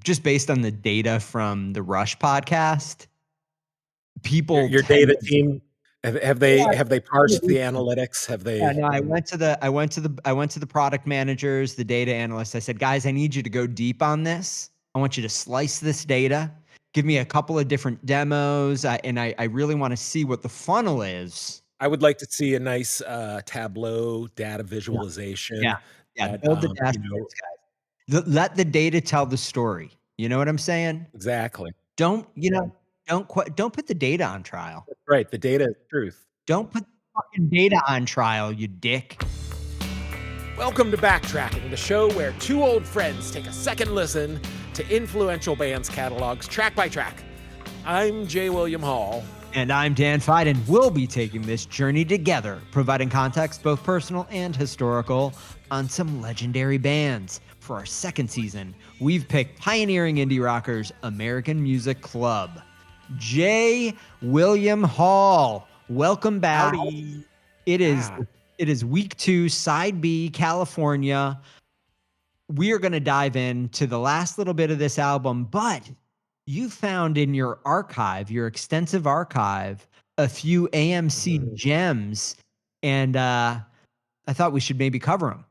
just based on the data from the Rush podcast, people Your data team, have they parsed the Yeah. analytics? Have they? Yeah, no, I went to the product managers, the data analysts. I said, guys, I need you to go deep on this. I want you to slice this data. Give me a couple of different demos. I really want to see what the funnel is. I would like to see a nice Tableau data Yeah. visualization. Yeah. That, Build the you know, dashboards, guys. Let the data tell the story. You know what I'm saying? exactly. Don't, don't put the data on trial. Right. The data is truth. Don't put the fucking data on trial, you dick. Welcome to Backtracking, the show where two old friends take a second listen to influential bands' catalogs track by track. I'm J. William Hall. And I'm Dan Fiden. We'll be taking this journey together, providing context, both personal and historical, on some legendary bands. For our second season, we've picked pioneering indie rockers, American Music Club. J. William Hall, welcome back. Howdy. It is week 2, side B, California. We are going to dive into the last little bit of this album, but you found in your archive, your extensive archive, a few AMC gems, and I thought we should maybe cover them.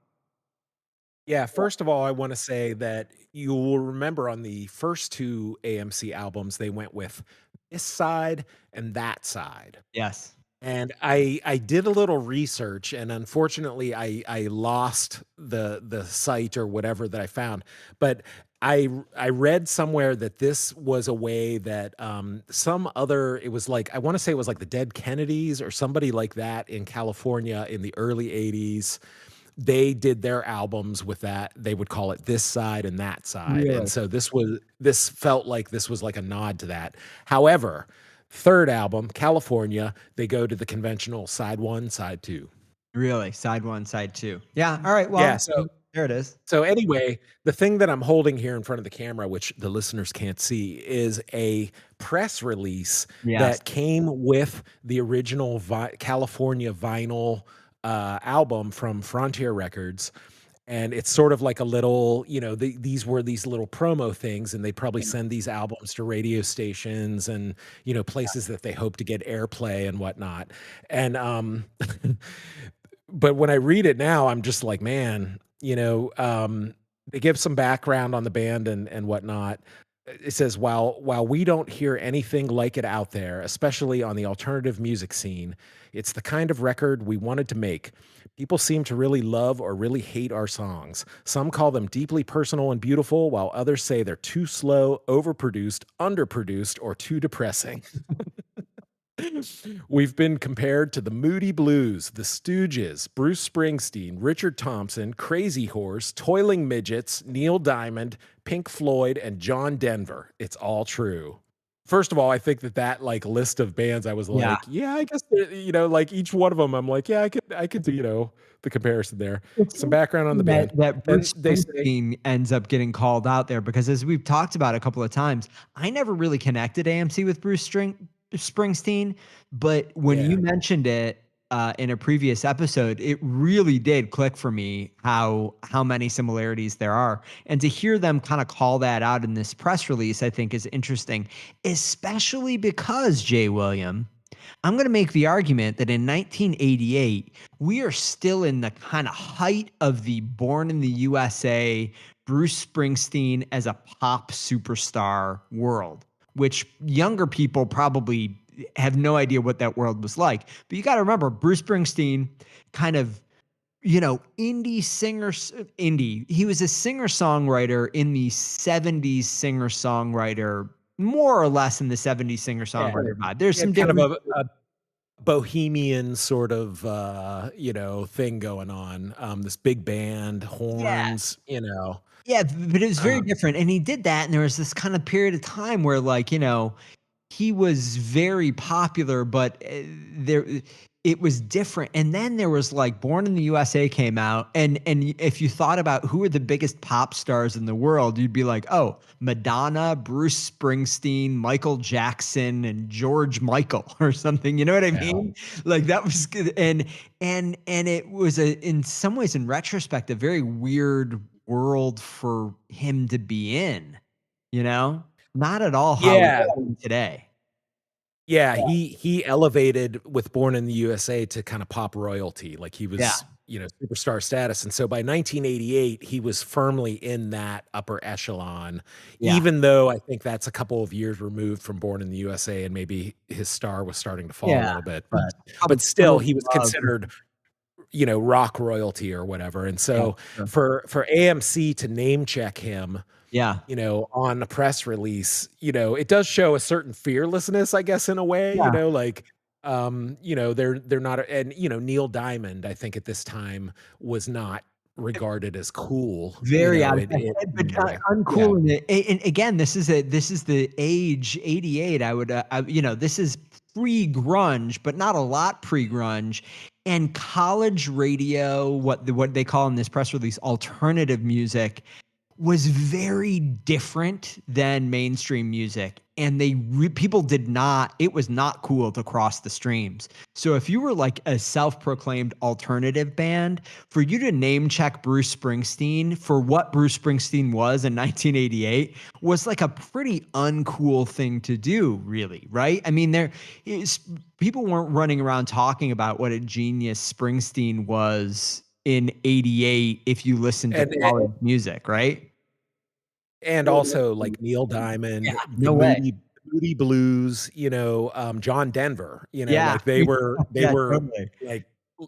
Yeah, first of all, I want to say that you will remember on the first 2 AMC albums, they went with this side and that side. Yes. And I did a little research, and unfortunately, I lost the site or whatever that I found. But I read somewhere that this was a way that it was like, I want to say it was like the Dead Kennedys or somebody like that in California in the early 80s. They did their albums with that. They would call it this side and that side. Yeah. And so this felt like this was like a nod to that. However, third album, California, they go to the conventional side 1, side 2. Really? Side 1, side 2. Yeah. All right. Well, Yeah, so there it is. So anyway, the thing that I'm holding here in front of the camera, which the listeners can't see, is a press release that came with the original California vinyl album from Frontier Records. And it's sort of like a little, these were these little promo things, and they probably send these albums to radio stations and, places that they hope to get airplay and whatnot. And, but when I read it now, I'm just like, man, they give some background on the band and whatnot. It says, while we don't hear anything like it out there, especially on the alternative music scene, it's the kind of record we wanted to make. People seem to really love or really hate our songs. Some call them deeply personal and beautiful, while others say they're too slow, overproduced, underproduced, or too depressing. We've been compared to the Moody Blues, the Stooges, Bruce Springsteen, Richard Thompson, Crazy Horse, Toiling Midgets, Neil Diamond, Pink Floyd, and John Denver. It's all true. First of all, I think that like list of bands, I was like, yeah, I guess, like each one of them, I'm like, yeah, I could do, the comparison there. Some background on the band. That Bruce Springsteen ends up getting called out there because, as we've talked about a couple of times, I never really connected AMC with Bruce Springsteen, but when you mentioned it in a previous episode, it really did click for me how many similarities there are. And to hear them kind of call that out in this press release, I think is interesting, especially because, Jay William, I'm going to make the argument that in 1988, we are still in the kind of height of the Born in the USA, Bruce Springsteen as a pop superstar world, which younger people probably have no idea what that world was like. But you got to remember, Bruce Springsteen kind of, indie singer, he was a singer-songwriter in the 70s singer-songwriter, more or less in the 70s singer-songwriter vibe. There's some kind different... of a bohemian sort of, thing going on. This big band, horns, Yeah, but it was very different. And he did that, and there was this kind of period of time where, like, he was very popular, but it was different. And then there was like Born in the USA came out, and if you thought about who are the biggest pop stars in the world, you'd be like, oh, Madonna, Bruce Springsteen, Michael Jackson, and George Michael or something. You know what I mean? Like that was good. And it was in some ways, in retrospect, a very weird world for him to be in. you know? Not at all how we're Yeah. doing today. Yeah, Yeah, he elevated with Born in the USA to kinda pop royalty, like, he yeah, was, superstar status, and so by 1988, he was firmly in that upper echelon, yeah, even though I think that's a couple of years removed from Born in the USA, and maybe his star was starting to fall a yeah. little bit, A but couple still, Criminal he was Love. considered, rock royalty or whatever, and Yeah, so sure. for AMC to name check him, Yeah, on a press release, it does show a certain fearlessness, I guess, in a way, yeah. like, they're not and, Neil Diamond, I think at this time was not regarded as cool, Very out of touch, in but, any way. Yeah. uncool in it, and again, this is the age, '88, I would, this is pre-grunge, but not a lot pre-grunge, and college radio, what they call in this press release, alternative music, was very different than mainstream music, and people did not, it was not cool to cross the streams. So if you were like a self-proclaimed alternative band, for you to name check Bruce Springsteen for what Bruce Springsteen was in 1988 was like a pretty uncool thing to do, really, right? I mean, there is, people weren't running around talking about what a genius Springsteen was in '88 if you listen to And college music, right? and also, like, Neil Diamond, Yeah, the no way. Moody Blues, John Denver, Yeah. like, they Yeah, were, totally. like,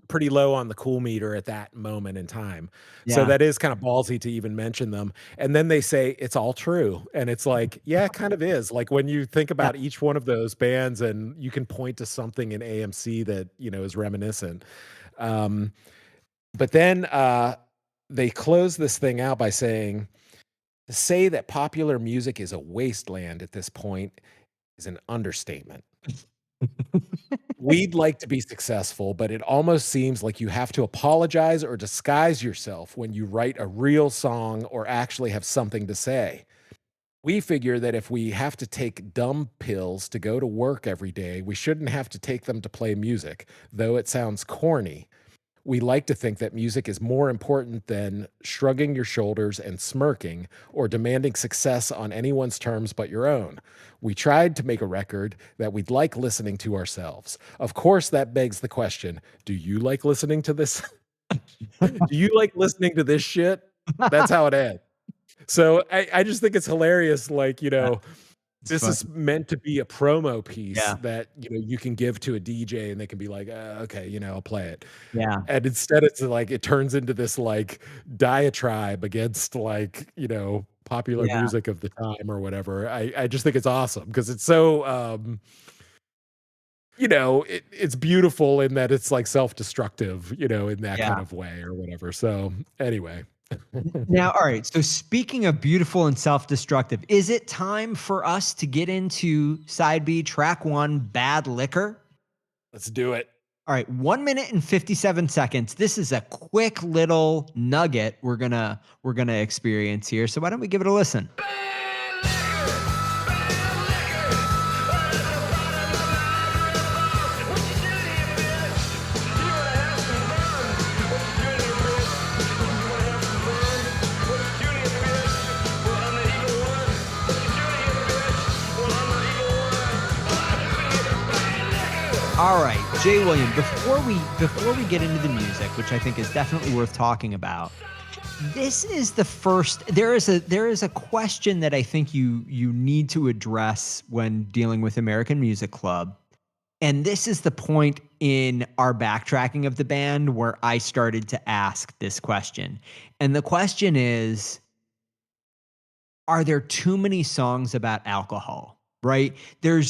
pretty low on the cool meter at that moment in time. So Yeah, that is kinda ballsy to even mention them, and then they say, "It's all true," and it's like, yeah, it kind of is. Like, when you think yeah, about each one of those bands and you can point to something in AMC that, is reminiscent. Um, but then, they close this thing out by saying, "To say that popular music is a wasteland at this point is an understatement. We'd like to be successful, but it almost seems like you have to apologize or disguise yourself when you write a real song or actually have something to say. We figure that if we have to take dumb pills to go to work every day, we shouldn't have to take them to play music, though it sounds corny. We like to think that music is more important than shrugging your shoulders and smirking or demanding success on anyone's terms but your own. We tried to make a record that we'd like listening to ourselves. Of course, that begs the question, do you like listening to this? Do you like listening to this shit? That's how it ends. So I just think it's hilarious. Like, yeah, it's this fun. is meant to be a promo piece Yeah, that, you can give to a DJ and they can be like, okay, I'll play it. yeah, And instead it's like it turns into this, like, diatribe against, like, popular yeah, music of the time or whatever. I just think it's awesome because it's so, it's beautiful in that it's, like, self-destructive, in that yeah. kind of way or whatever. So, anyway. Now, all right, so speaking of beautiful and self-destructive, is it time for us to get into side B, track 1, Bad Liquor? Let's do it. All right, 1 minute and 57 seconds. This is a quick little nugget we're gonna experience here. So why don't we give it a listen? All right, Jay William, before we get into the music, which I think is definitely worth talking about, this is the first, there is a question that I think you need to address when dealing with American Music Club. And this is the point in our backtracking of the band where I started to ask this question. And the question is, are there too many songs about alcohol? Right? There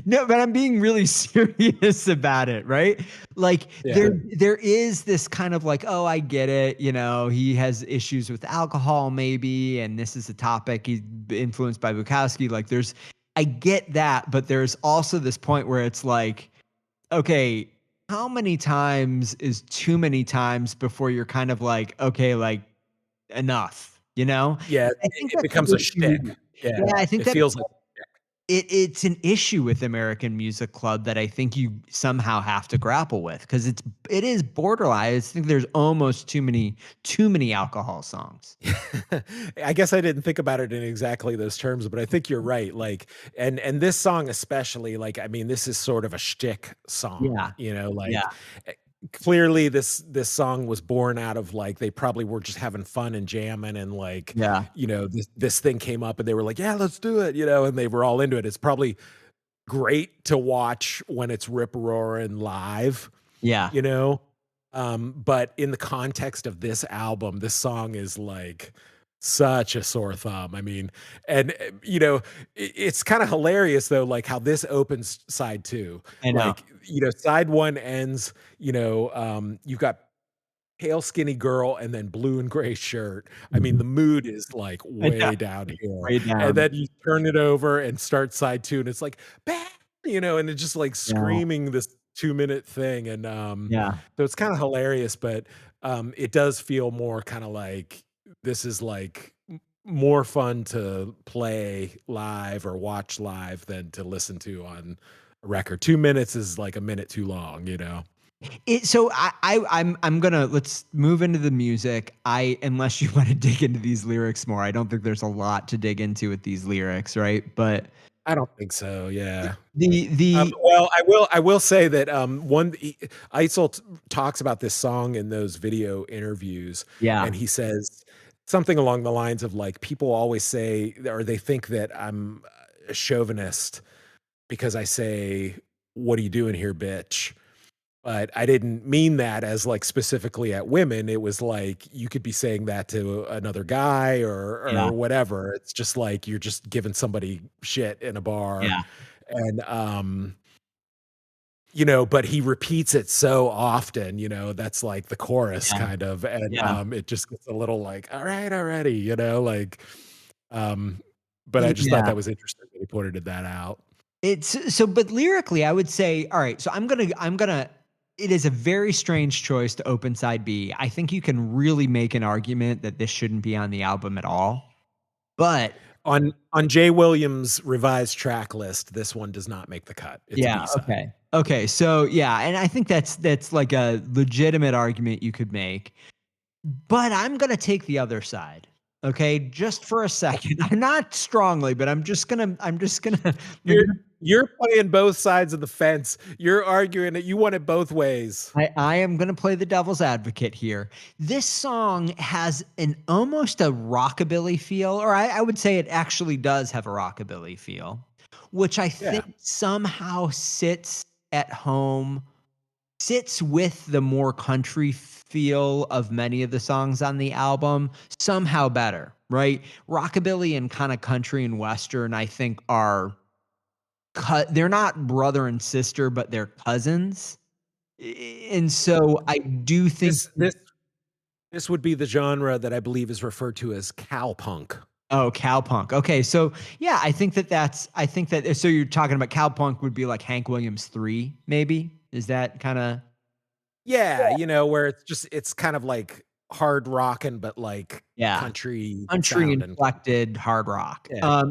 No, but I'm being really serious about it, right? Like Yeah. there is this kind of like, oh, I get it, he has issues with alcohol maybe, and this is a topic he's influenced by Bukowski. Like I get that, but there's also this point where it's like, okay, how many times is too many times before you're kind of like, okay, like enough, you know? Yeah, I it think it that's the becomes a issue. shtick. Yeah, Yeah, I think it that feels like a shtick. it's an issue with American Music Club that I think you somehow have to grapple with, because it is borderline. I think there's almost too many alcohol songs. I guess I didn't think about it in exactly those terms, but I think you're right, like, and this song especially, like, I mean, this is sort of a shtick song, Yeah, you know, like, yeah, eh, clearly this song was born out of, like, they probably were just having fun and jamming and, like, yeah, you know, this thing came up and they were like, "Yeah, let's do it," you know, and they were all into it. It's probably great to watch when it's rip-roaring live, yeah, you know? But in the context of this album, this song is like such a sore thumb. I mean, and you know, it's kind of hilarious though, like how this opens side two. I know. Like, you know, side one ends, you've got pale skinny girl and then blue and gray shirt. I mean, Mhm. the mood is like I know, way down here. way And down. then you turn it over and start side two, and it's like, "Bah," you know, and it's just like Yeah, screaming this 2-minute thing. And yeah. so it's kind of hilarious, but it does feel more kind of like this is like more fun to play live or watch live than to listen to on a record. 2 minutes is like a minute too long, you know? So I'm gonna let's move into the music. Unless you want to dig into these lyrics more, I don't think there's a lot to dig into with these lyrics, right? But I don't think so, yeah. the Well, I will say that, Eisel talks about this song in those video interviews, yeah, and he says something along the lines of, like, people always say or they think that I'm a chauvinist because I say, "What are you doing here, bitch?" But I didn't mean that as, like, specifically at women. It was like, you could be saying that to another guy yeah, or whatever. It's just like you're just giving somebody shit in a bar, yeah, and, you know, but he repeats it so often, you know, that's like the chorus yeah, kind of, and, yeah, it just gets a little like, "Alright, already," you know, like, um, but I just thought yeah. that was interesting that he pointed that out. It's so, but lyrically, I would say, all right. So I'm gonna. It is a very strange choice to open side B. I think you can really make an argument that this shouldn't be on the album at all. But On Jay Williams' revised track list, this one does not make the cut. It's a yeah, B-side. okay. Okay, so yeah, and I think that's like a legitimate argument you could make. But I'm gonna take the other side, okay? Just for a second. I'm not strongly, but I'm You're gonna you're playing both sides of the fence. You're arguing that you want it both ways. I am gonna play the devil's advocate here. This song has an almost a rockabilly feel, or I would say it actually does have a rockabilly feel, which I Yeah. think somehow at home sits with the more country feel of many of the songs on the album somehow better, right? Rockabilly and kind of country and western, I think, are they're not brother and sister, but they're cousins. And so I do think. This would be the genre that I believe is referred to as cowpunk. Oh, cowpunk. Okay, so yeah, I think that so you're talking about cowpunk would be like Hank Williams 3, maybe? Is that kinda. Yeah, you know, where it's kind of like hard rockin', but like Yeah. country Country sounding. inflected hard rock. Yeah.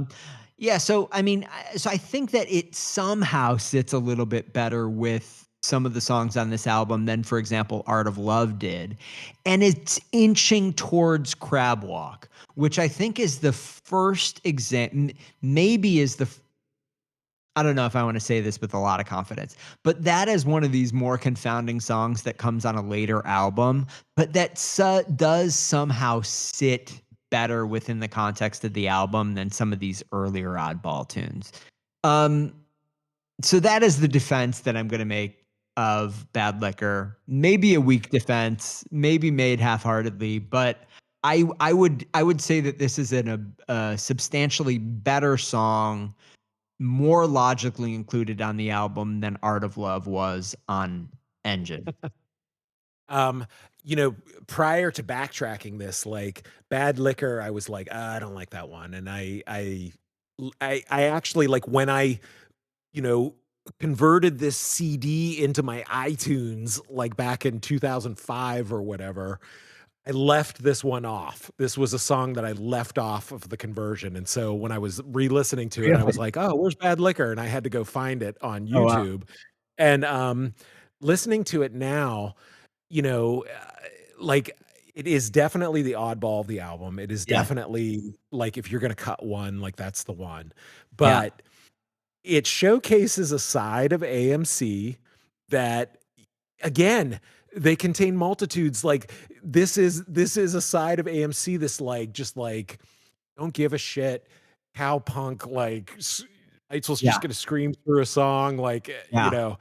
Yeah, so I mean, so I think that it somehow sits a little bit better with some of the songs on this album than, for example, Art of Love did. And it's inching towards Crab Walk, which I think is the first maybe is the I don't know if I want to say this with a lot of confidence, but that is one of these more confounding songs that comes on a later album, but that does somehow sit better within the context of the album than some of these earlier oddball tunes. Um, so that is the defense that I'm going to make of Bad Liquor. Maybe a weak defense, maybe made half-heartedly, but I would say that this is a substantially better song, more logically included on the album than Art of Love was on Engine. Um, you know, prior to backtracking this, like Bad Liquor, I was like, I don't like that one." And I actually like when I, you know, converted this CD into my iTunes like back in 2005 or whatever. I left this one off. This was a song that I left off of the conversion, and so when I was re-listening to it, I was Really? like, "Oh, where's Bad Liquor?" And I had to go find it on Oh, wow. YouTube, and, listening to it now, you know, like, it is definitely the oddball of the album. It is Yeah, definitely, like, if you're gonna cut one, like, that's the one, yeah, but it showcases a side of AMC that, again, they contain multitudes, like, this is a side of AMC, this, like, just, like, don't give a shit, cow punk, like, Eitzel's just yeah, gonna scream through a song, like, you yeah, know,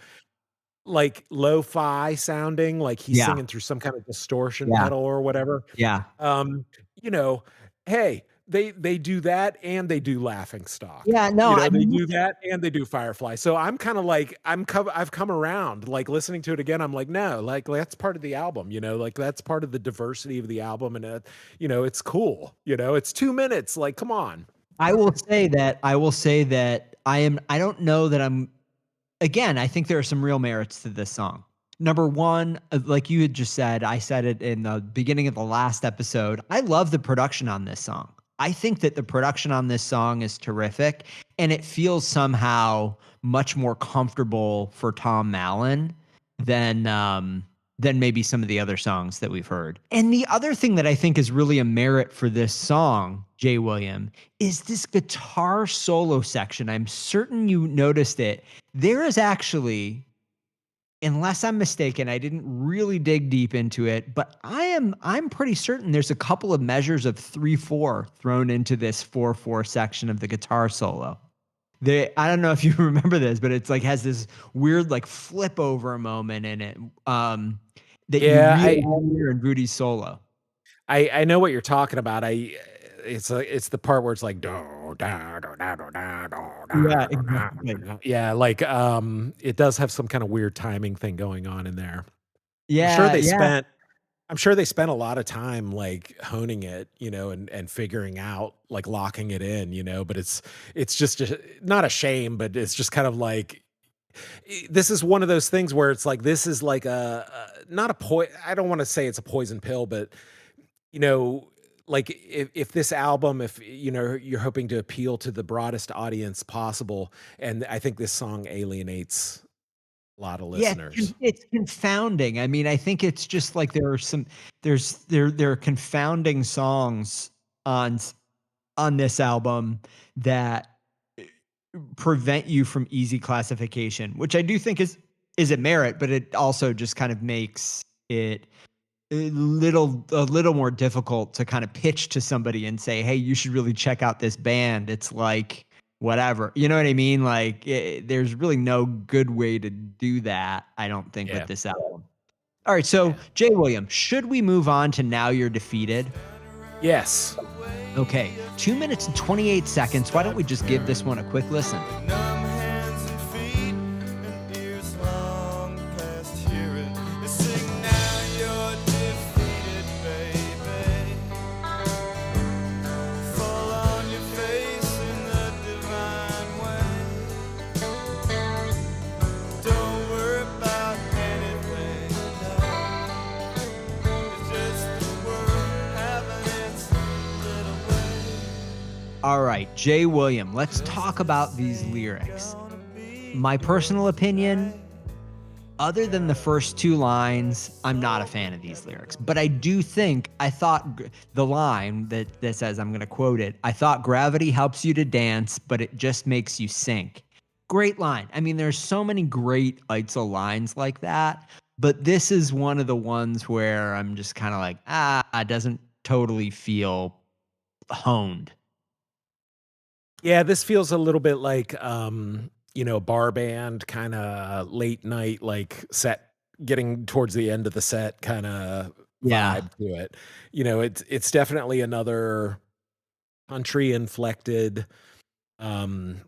like, lo-fi sounding, like he's yeah, singing through some kind of distortion yeah, pedal or whatever. yeah. Um, you know, hey, they do that and they do Laughing Stock. Yeah, no, You I know, they mean, do that and they do Firefly. So I'm kinda like I've come around, like, listening to it again, I'm like, "No, like, that's part of the album," you know, like, that's part of the diversity of the album, and, you know, it's cool, you know, it's 2 minutes, like, come on. I will say that I don't know that I'm again, I think there are some real merits to this song. Number 1, like you had just said, I said it in the beginning of the last episode, I love the production on this song. I think that the production on this song is terrific, and it feels somehow much more comfortable for Tom Mallon than, than maybe some of the other songs that we've heard. And the other thing that I think is really a merit for this song, Jay William, is this guitar solo section. I'm certain you noticed it. There is actually, unless I'm mistaken, I didn't really dig deep into it, but I'm pretty certain there's a couple of measures of 3/4 thrown into this 4/4 section of the guitar solo. I don't know if you remember this, but it's like has this weird like flip over moment in it that you Yeah, really hear in Rudy's solo. I know what you're talking about. It's the part where it's like, Yeah, exactly. yeah, like, it does have some kinda weird timing thing going on in there. I'm sure Yeah, they yeah. spent I'm sure they spent a lot of time, like, honing it, you know, and figuring out, like, locking it in, you know, but it's just not a shame, but it's just kind of like this is one of those things where it's like, this is like not a I don't wanna say it's a poison pill, but, you know, like, if this album, if, you know, you're hoping to appeal to the broadest audience possible, and I think this song alienates a lot of Yeah, listeners. it's confounding. I mean, I think it's just like there are some there are confounding songs on on this album that prevent you from easy classification, which I do think is a merit, but it also just kind of makes it a little more difficult to kind of pitch to somebody and say, "Hey, you should really check out this band." It's like whatever. You know what I mean? Like there's really no good way to do that, I don't think with Yeah. this album. All right, so Jay Williams, should we move on to Now You're Defeated? Yes. Okay, 2 minutes and 28 seconds. Why don't we just give this one a quick listen? Numb hands and feet and ears long past hearing. You sing now you're defeated, baby. Fall on your face in the divine way. Don't worry about anything, no. It's just the world having its little way. All right, Jay William, let's talk about these lyrics. My personal opinion, other than the first two lines, I'm not a fan of these lyrics. But I do think, I thought the line that says, I'm going to quote it, I thought gravity helps you to dance, but it just makes you sink. Great line. I mean, there's so many great Eitzel lines like that. But this is one of the ones where I'm just kind of like, it doesn't totally feel honed. Yeah, this feels a little bit like, you know, bar band kinda late night, like, set getting towards the end of the set kinda Yeah. vibe to it. You know, it's definitely another country inflected, um,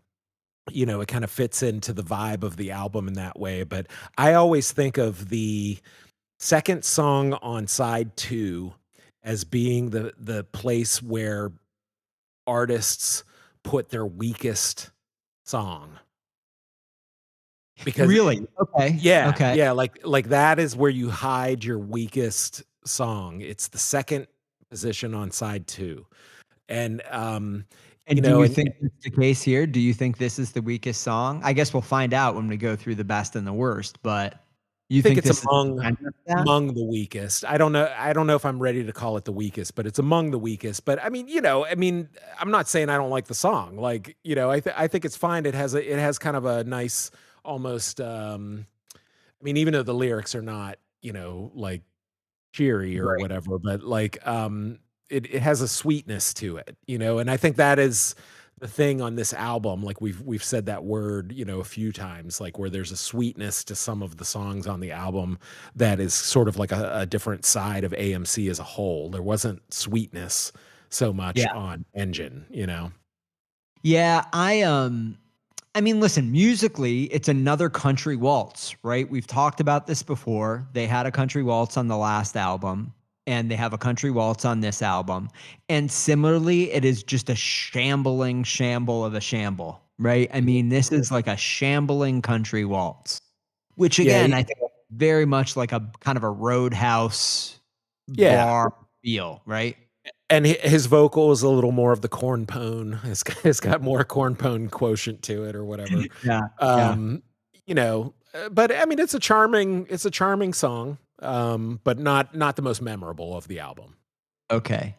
you know, it kinda fits into the vibe of the album in that way, but I always think of the 2nd song on side 2 as being the place where artists put their weakest song. Because Really? Okay. yeah, Okay. yeah, like that is where you hide your weakest song. It's the second position on side 2. And, And do you think that's the case here? Do you think this is the weakest song? I guess we'll find out when we go through the best and the worst, but you I think think it's this is among the weakest. I don't know if I'm ready to call it the weakest, but it's among the weakest. But I mean, I'm not saying I don't like the song. Like, I think it's fine. It has kind of a nice, almost, even though the lyrics are not, like cheery or Right. whatever, but like, it has a sweetness to it, and I think that is the thing on this album. Like we've said that word, a few times, like where there's a sweetness to some of the songs on the album that is sort of like a different side of AMC as a whole. There wasn't sweetness so much Yeah. on Engine, Yeah, I mean, listen, musically, it's another country waltz, right? We've talked about this before. They had a country waltz on the last album, and they have a country waltz on this album. And similarly, it is just a shambling shamble of a shamble, right? I mean, this is like a shambling country waltz, which Yeah, again, I think very much like a kind of a roadhouse yeah. bar feel, right? And his vocal is a little more of the corn pone. It's got more corn pone quotient to it or whatever. Yeah, yeah. Um, but I mean, it's a charming song, but not the most memorable of the album. Okay.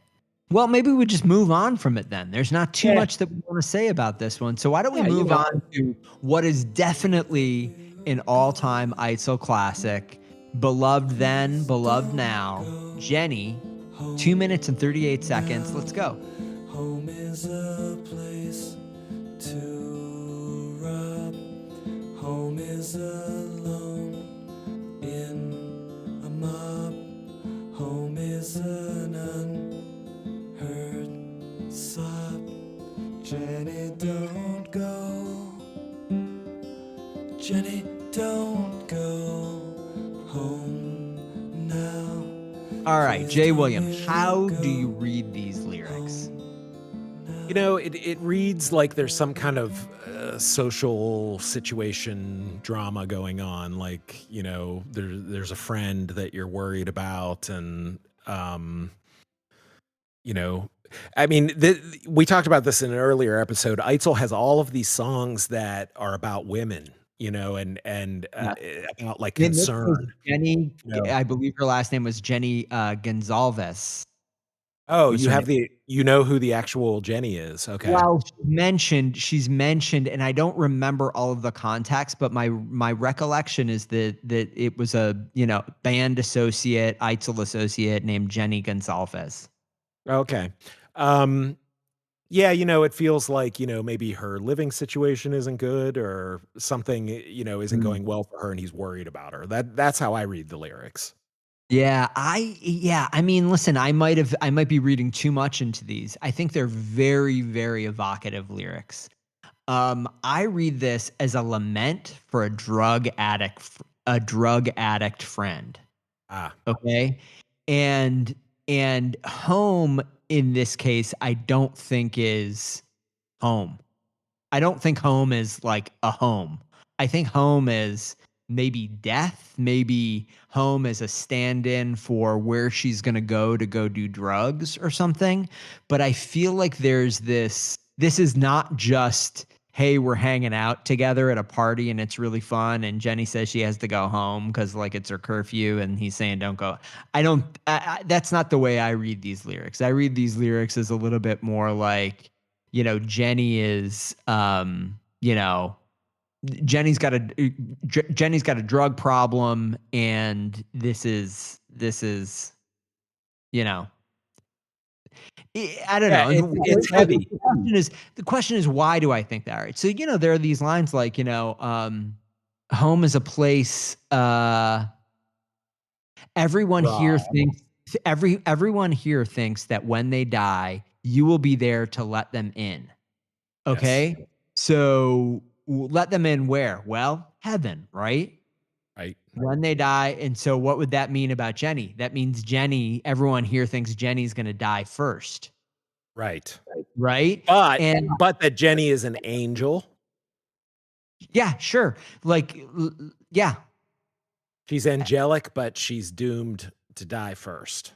Well, maybe we just move on from it then. There's not too Yeah. much that we want to say about this one. So why don't we Yeah, move on to what is definitely an all-time Eitzel classic, beloved then, beloved now, Jenny, 2 minutes and 38 seconds. Let's go. Home is a place to rob. Home is alone in a mob. Home is an unheard sob. Jenny, don't go. Jenny, don't go home now. All right, Jay Williams, how do you read these lyrics? It reads like there's some kind of social situation drama going on. Like, there's a friend that you're worried about, and we talked about this in an earlier episode. Eitzel has all of these songs that are about women, and about like concern. Jenny, I believe her last name was Jenny Gonzalez. Oh, you know who the actual Jenny is. Okay. Well, she's mentioned, and I don't remember all of the context, but my recollection is that it was a, band associate, Eitzel associate named Jenny Gonzalez. Okay. Yeah, it feels like, maybe her living situation isn't good or something, isn't going well for her and he's worried about her. That's how I read the lyrics. Yeah, I mean, listen, I might be reading too much into these. I think they're very, very evocative lyrics. I read this as a lament for a drug addict friend. Ah. Okay. And home in this case, I don't think is home. I don't think home is like a home. I think home is maybe death, maybe home is a stand-in for where she's going to go do drugs or something. But I feel like this is not just, hey, we're hanging out together at a party and it's really fun. And Jenny says she has to go home because like it's her curfew and he's saying, don't go. That's not the way I read these lyrics. I read these lyrics as a little bit more like, Jenny is, Jenny's got a drug problem, and this is, I don't know. It's heavy. The question is, why do I think that? Right. So, there are these lines like, home is a place, everyone here thinks that when they die, you will be there to let them in. Okay. Yes. So let them in where? Well, heaven, right? Right. When they die. And so what would that mean about Jenny? That means everyone here thinks Jenny's going to die first. Right. Right. But that Jenny is an angel. Yeah, sure. Like, yeah. She's angelic, but she's doomed to die first.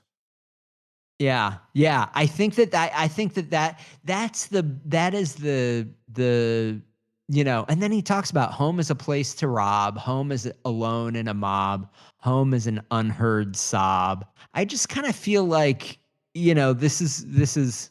Yeah. Yeah. I think that is the, and then he talks about home is a place to rob, home is alone in a mob, home is an unheard sob. I just kind of feel like, this is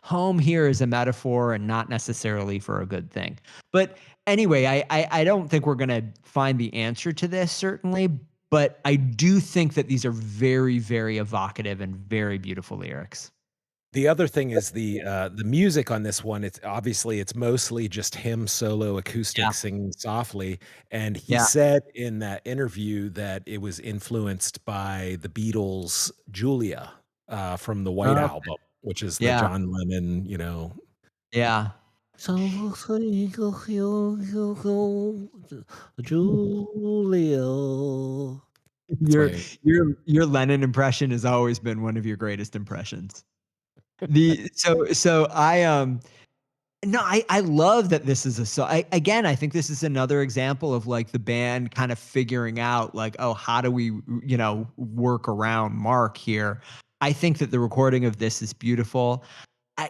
home here is a metaphor and not necessarily for a good thing. But anyway, I don't think we're gonna find the answer to this, certainly, but I do think that these are very, very evocative and very beautiful lyrics. The other thing is the music on this one, it's mostly just him solo Yeah. acoustic singing softly, and he Yeah. said in that interview that it was influenced by the Beatles' "Julia," from the White Oh, Album, which is the yeah. John Lennon. Yeah. Julia. That's Your my your Lennon impression has always been one of your greatest impressions. The so No, I love that this is a so again, I think this is another example of, like, the band kind of figuring out, like, "Oh, how do we, work around Mark here?" I think that the recording of this is beautiful.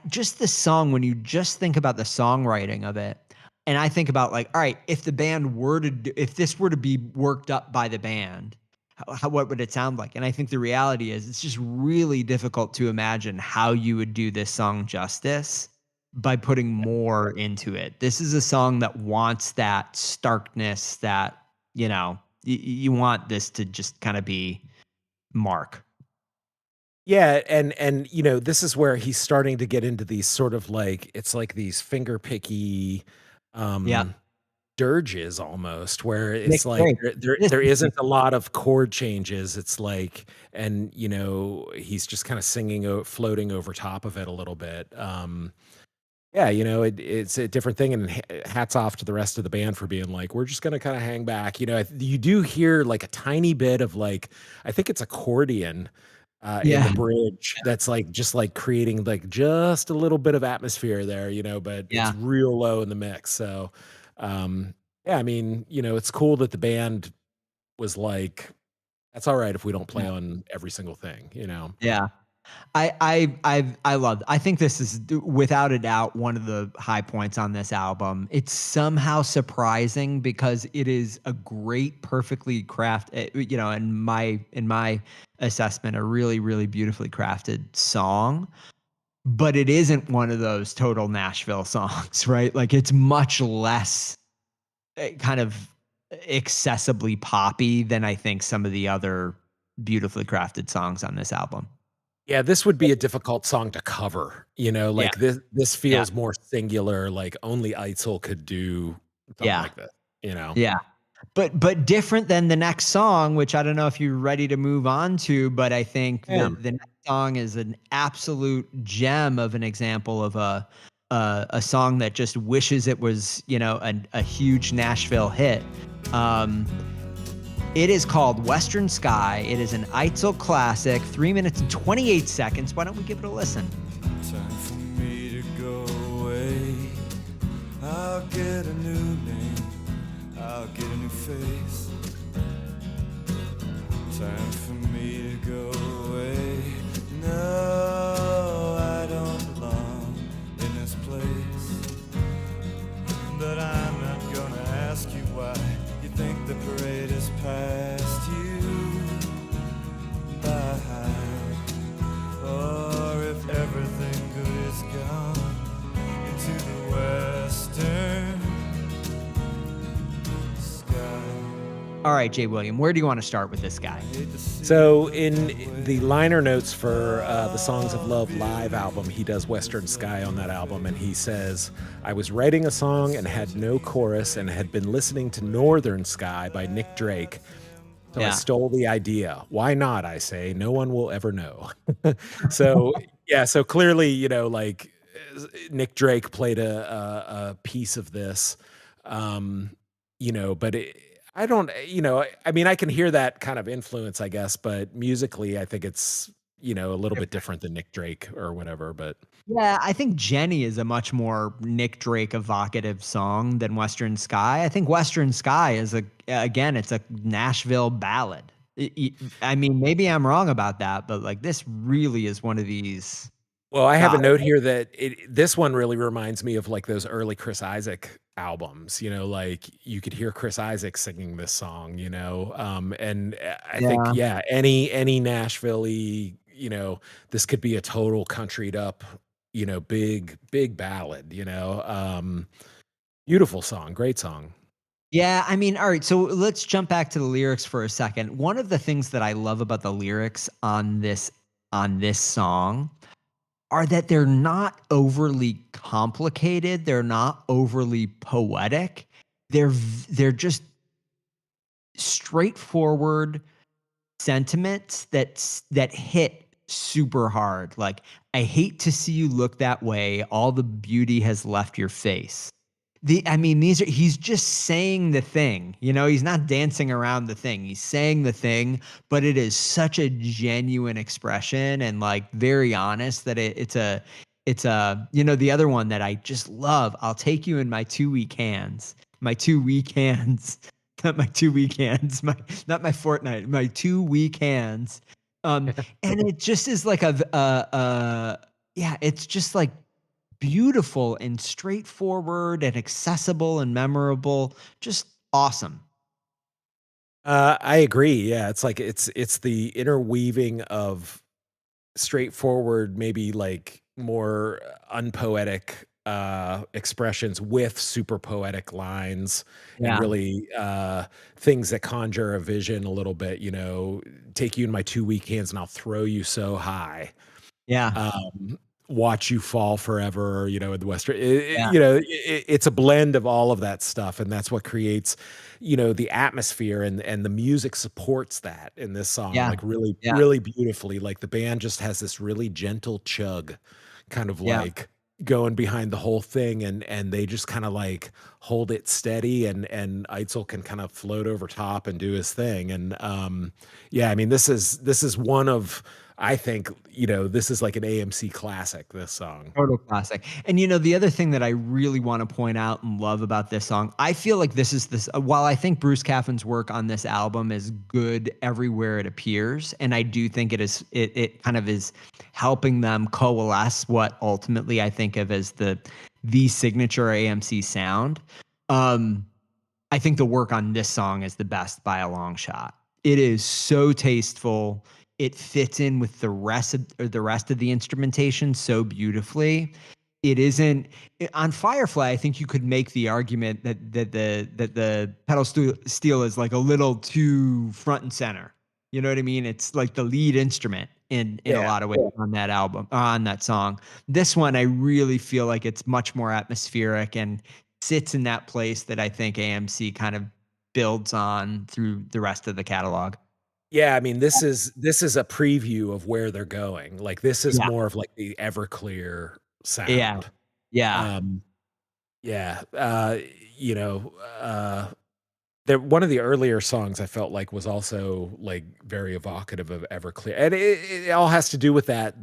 Just the song, when you just think about the songwriting of it, and I think about, like, all right, if this were to be worked up by the band, what would it sound like? And I think the reality is it's just really difficult to imagine how you would do this song justice by putting more into it. This is a song that wants that starkness that, you want this to just kind of be Mark. Yeah, and this is where he's starting to get into these sort of like it's like these finger picky, Yeah. um dirges almost where Nick it's like Drake. there isn't a lot of chord changes. It's like he's just kind of singing floating over top of it a little bit. Yeah, it's a different thing, and hats off to the rest of the band for being like, we're just gonna kind of hang back. You do hear like a tiny bit of like, I think it's accordion in the Yeah. bridge that's like just like creating like just a little bit of atmosphere there, but it's Yeah. real low in the mix. So, um, yeah, I mean, it's cool that the band was like, that's all right if we don't play Yeah. on every single thing. Yeah. I love I think this is without a doubt one of the high points on this album. It's somehow surprising because it is a great, perfectly in my assessment, a really, really beautifully crafted song, but it isn't one of those total Nashville songs, right? Like it's much less kind of accessibly poppy than I think some of the other beautifully crafted songs on this album. Yeah, this would be a difficult song to cover, Yeah. like this Yeah. feels more singular, like only Eitzel could do something Yeah. like this. Yeah. But different than the next song, which I don't know if you're ready to move on to, but I think Damn. the next song is an absolute gem of an example of a song that just wishes it was, a huge Nashville hit. Um, it is called Western Sky. It is an Eitzel classic, 3 minutes and 28 seconds. Why don't we give it a listen? Time for me to go away. I'll get a new name. I'll get a new face. Time for me to go away. No, I don't belong in this place. But I'm not gonna ask you why you think the parade has passed you by. Or if everything good is gone into the western sky. All right, Jay William, where do you want to start with this guy? So in the liner notes for the Songs of Love live album, he does Western Sky on that album, and he says, I was writing a song and had no chorus and had been listening to Northern Sky by Nick Drake. So I Yeah. stole the idea. Why not, I say? No one will ever know. So, yeah, so clearly, like Nick Drake played a piece of this, but I don't, I mean, I can hear that kind of influence, I guess, but musically, I think it's, a little bit different than Nick Drake or whatever, but. Yeah, I think Jenny is a much more Nick Drake evocative song than Western Sky. I think Western Sky is again, it's a Nashville ballad. I mean, maybe I'm wrong about that, but like this really is one of these. Well, I have a God, note here that this one really reminds me of like those early Chris Isaac albums, like you could hear Chris Isaac singing this song, and I think, yeah. yeah, any Nashville-y, this could be a total countryed up, big ballad, beautiful song, great song. Yeah, I mean, all right, so let's jump back to the lyrics for a second. One of the things that I love about the lyrics on this song are that they're not overly complicated, they're not overly poetic. They're just straightforward sentiments that hit super hard. Like, I hate to see you look that way. All the beauty has left your face. I mean, he's just saying the thing, he's not dancing around the thing. He's saying the thing, but it is such a genuine expression and like very honest that the other one that I just love. I'll take you in my 2 weak hands, my 2 weak hands, not my 2 weak hands, not my Fortnite, my 2 weak hands. And it just is like yeah, it's just like beautiful and straightforward and accessible and memorable. Just awesome. I agree. Yeah, it's like it's the interweaving of straightforward, maybe like more unpoetic expressions with super poetic lines and Yeah. really things that conjure a vision a little bit, take you in my 2 weak hands and I'll throw you so high. Yeah. Watch you fall forever, in the Western, Yeah. it's a blend of all of that stuff. And that's what creates, the atmosphere and the music supports that in this song, Yeah. like really, Yeah. really beautifully. Like the band just has this really gentle chug kind of Yeah. like going behind the whole thing. And they just kind of like hold it steady and Eitzel can kind of float over top and do his thing. And, yeah, I mean, this is one of, I think, this is like an AMC classic, this song. Total classic. And the other thing that I really want to point out and love about this song, I feel like while I think Bruce Caffin's work on this album is good everywhere it appears, and I do think it kind of is helping them coalesce what ultimately I think of as the signature AMC sound. I think the work on this song is the best by a long shot. It is so tasteful. It fits in with the rest of the instrumentation so beautifully. It isn't on Firefly. I think you could make the argument that the pedal steel is like a little too front and center. You know what I mean? It's like the lead instrument in a Yeah. lot of ways on that album, on that song. This one, I really feel like it's much more atmospheric and sits in that place that I think AMC kind of builds on through the rest of the catalog. Yeah, I mean, this is a preview of where they're going. Like, this is Yeah. more of like the Everclear Yeah. sound. Yeah. Um, yeah, you know, one of the earlier songs I felt like was also like very evocative of Everclear, and it all has to do with that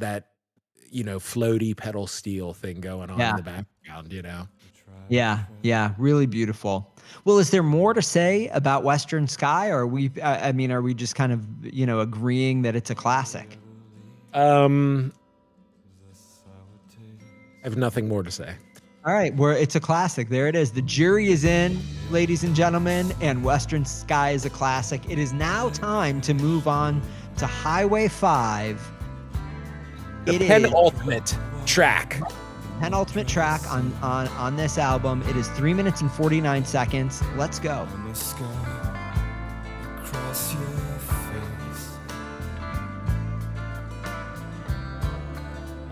floaty pedal steel thing going on in Yeah. the background. Yeah. Yeah. Really beautiful. Well, is there more to say about Western Sky, or I mean, are we just kind of, agreeing that it's a classic? I have nothing more to say. All right, it's a classic. There it is. The jury is in, ladies and gentlemen, and Western Sky is a classic. It is now time to move on to Highway 5. The penultimate track. Penultimate track on this album. It is 3 minutes and 49 seconds. Let's go. In the sky, across your face,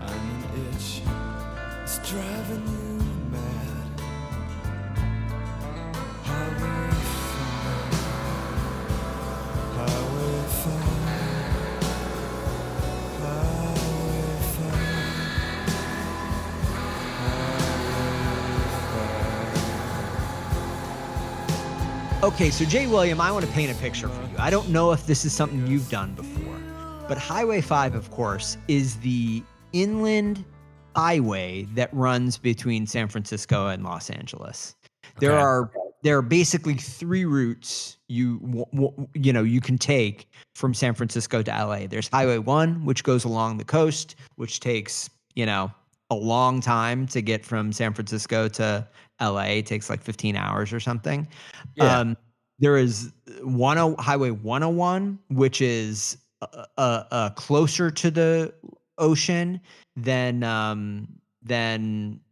I'm an itch, it's driving you mad. Highway 5, Highway 5, Highway 5. Okay, so Jay William, I want to paint a picture for you. I don't know if this is something you've done before, but Highway 5, of course, is the inland highway that runs between San Francisco and Los Angeles. There Okay. are there are basically 3 routes you can take from San Francisco to LA. There's Highway 1, which goes along the coast, which takes, a long time to get from San Francisco to LA. It takes like 15 hours or something. Yeah. There is Highway 101, which is closer to the ocean than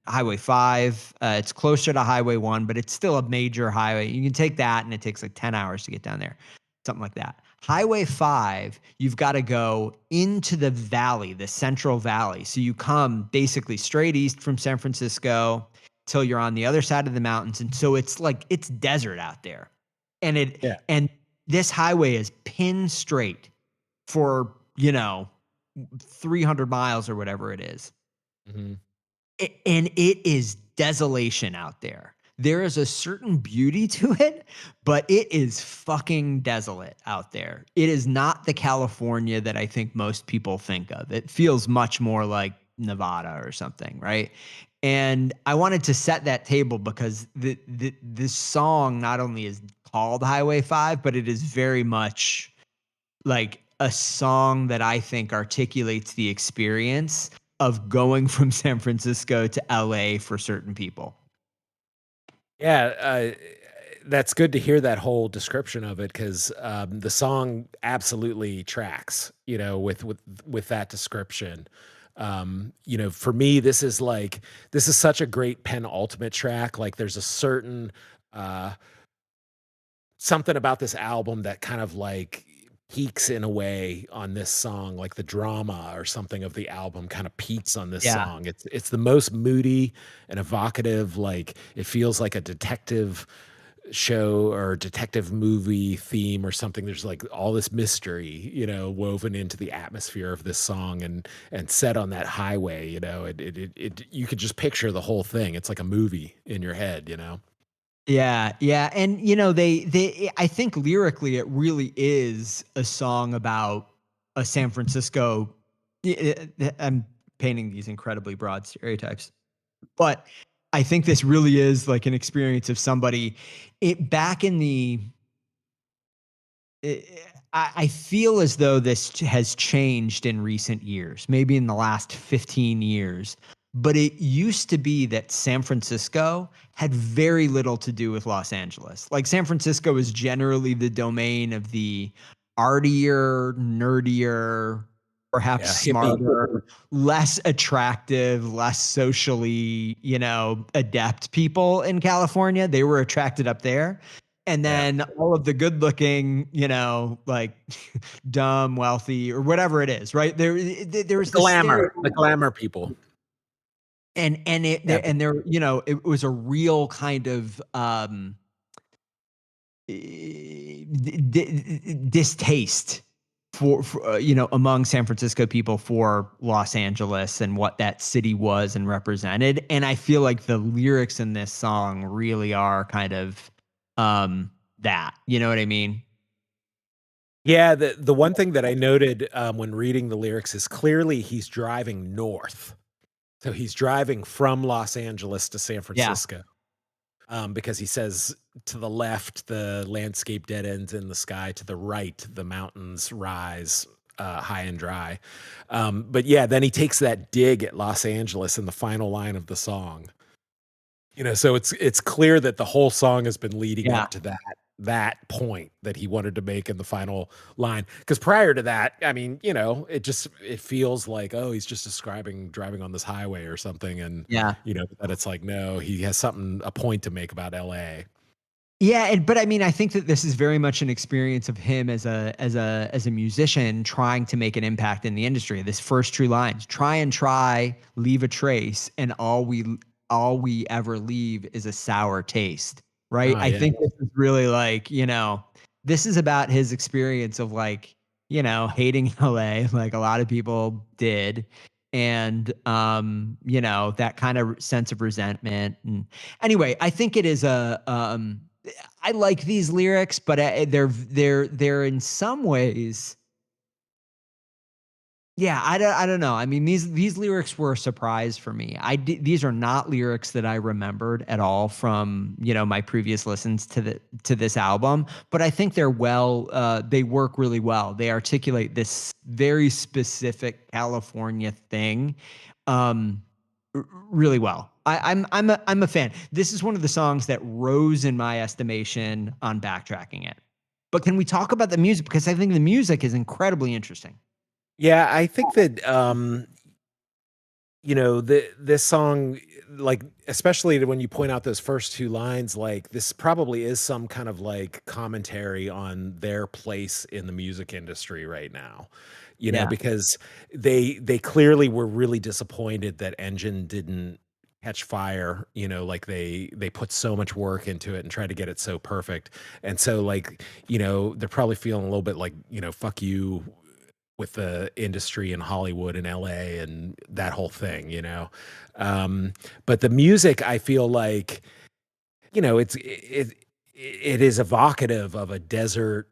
Highway 5. It's closer to Highway 1, but it's still a major highway. You can take that, and it takes like 10 hours to get down there, something like that. Highway 5, you've got to go into the valley, the Central Valley. So you come basically straight east from San Francisco till you're on the other side of the mountains. And so it's desert out there. And this highway is pinned straight for, 300 miles or whatever it is. Mm-hmm. And it is desolation out there. There is a certain beauty to it, but it is fucking desolate out there. It is not the California that I think most people think of. It feels much more like Nevada or something, right? And I wanted to set that table because this song not only is called Highway 5, but it is very much like a song that I think articulates the experience of going from San Francisco to LA for certain people. Yeah, that's good to hear that whole description of it, because the song absolutely tracks, with that description. For me, this is such a great penultimate track. Like, there's a certain something about this album that kind of like peaks in a way on this song, like the drama or something of the album kind of peaks on this song. It's the most moody and evocative. Like, it feels like a detective show or detective movie theme or something. There's like all this mystery, woven into the atmosphere of this song and set on that highway. You could just picture the whole thing. It's like a movie in your head. Yeah, yeah, and they I think lyrically it really is a song about a San Francisco. I'm painting these incredibly broad stereotypes, but I think this really is like an experience of somebody. It back in the. I feel as though this has changed in recent years, maybe in the last 15 years. But it used to be that San Francisco had very little to do with Los Angeles. Like, San Francisco is generally the domain of the artier, nerdier, perhaps hippie. smarter, less attractive, less socially, adept people in California. They were attracted up there. And then all of the good looking, like dumb, wealthy, or whatever it is, right? There was the glamour people. And there, it was a real kind of distaste for among San Francisco people for Los Angeles and what that city was and represented. And I feel like the lyrics in this song really are kind of that. You know what I mean? Yeah, the one thing that I noted when reading the lyrics is clearly he's driving north. So he's driving from Los Angeles to San Francisco. Because he says to the left, the landscape dead ends in the sky. To the right, the mountains rise high and dry. But yeah, then he takes that dig at Los Angeles in the final line of the song. So it's clear that the whole song has been leading up to that point that he wanted to make in the final line. Because prior to that, I mean, it feels like, oh, he's just describing driving on this highway or something. And, that it's like, no, he has a point to make about LA. Yeah. But I mean, I think that this is very much an experience of him as a musician trying to make an impact in the industry. This first true lines, try, leave a trace. And all we ever leave is a sour taste. Right. I think this is really like, this is about his experience of like, hating LA, like a lot of people did. And, that kind of sense of resentment. And anyway, I think it is I like these lyrics, but they're in some ways Yeah, I don't know. I mean, these lyrics were a surprise for me. These are not lyrics that I remembered at all from, my previous listens to this album, but I think they work really well. They articulate this very specific California thing really well. I'm a fan. This is one of the songs that rose in my estimation on Backtracking it. But can we talk about the music, because I think the music is incredibly interesting. Yeah, I think that this song, like, especially when you point out those first two lines, like, this probably is some kind of like commentary on their place in the music industry right now. Yeah. Because they clearly were really disappointed that Engine didn't catch fire. Like, they put so much work into it and tried to get it so perfect. And so, like, they're probably feeling a little bit like, fuck you with the industry in Hollywood and LA and that whole thing. But the music, I feel like, it is evocative of a desert,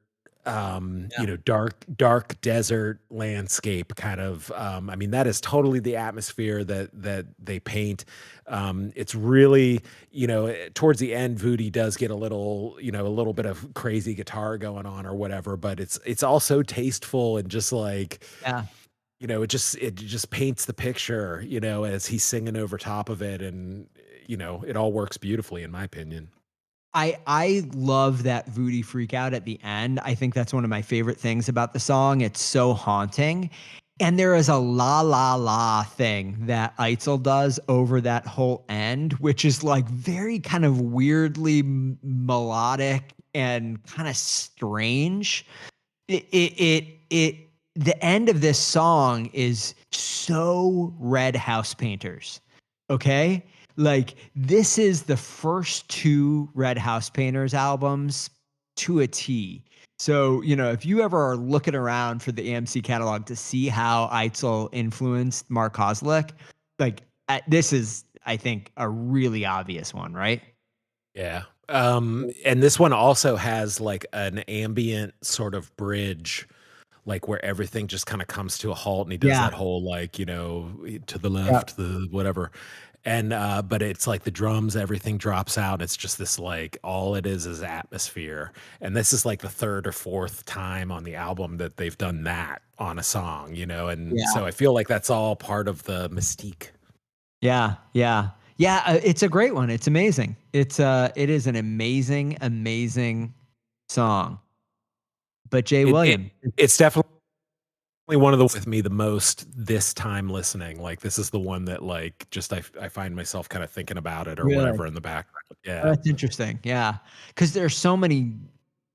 Yeah. dark desert landscape kind of. I mean, that is totally the atmosphere that they paint. It's really, towards the end, Voodie does get a little bit of crazy guitar going on or whatever, but it's also tasteful and just like, Yeah. it just paints the picture, as he's singing over top of it, and it all works beautifully in my opinion. I love that Voodie freak out at the end. I think that's one of my favorite things about the song. It's so haunting. And there is a la la la thing that Eitzel does over that whole end, which is like very kind of weirdly melodic and kind of strange. The end of this song is so Red House Painters. Okay? Like, this is the first two Red House Painters albums to a T. So, if you ever are looking around for the AMC catalog to see how Eitzel influenced Mark Kozlik, like, this is, I think, a really obvious one, right? Yeah. And this one also has like an ambient sort of bridge, like where everything just kind of comes to a halt, and he does Yeah. that whole like, to the Yeah. left, the whatever. And but it's like the drums, everything drops out. And it's just this like, all it is atmosphere. And this is like the third or fourth time on the album that they've done that on a song, and Yeah. so I feel like that's all part of the mystique. Yeah, yeah. Yeah, it's a great one. It's amazing. It is an amazing, amazing song. But Jay It, it Williams, it's definitely one of the with me the most this time listening. Like, this is the one that like just I find myself kind of thinking about it or really? whatever in the background. Oh, Yeah. that's interesting. Yeah, because there's so many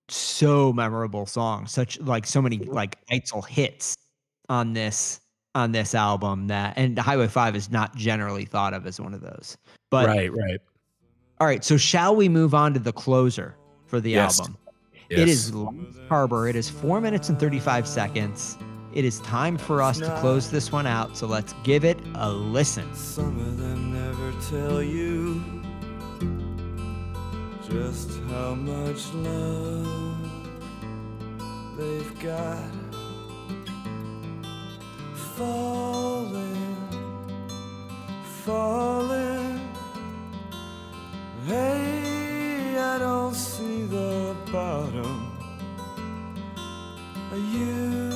so memorable songs, such like so many like Eitzel hits on this album, that and Highway 5 is not generally thought of as one of those. But Right, right. all right, so shall we move on to the closer for the Yes. album? It is Yes. Lost Harbor. It is 4 minutes and 35 seconds. It is time for us to close this one out, so let's give it a listen. Some of them never tell you just how much love they've got. Falling, falling. Hey, I don't see the bottom. Are you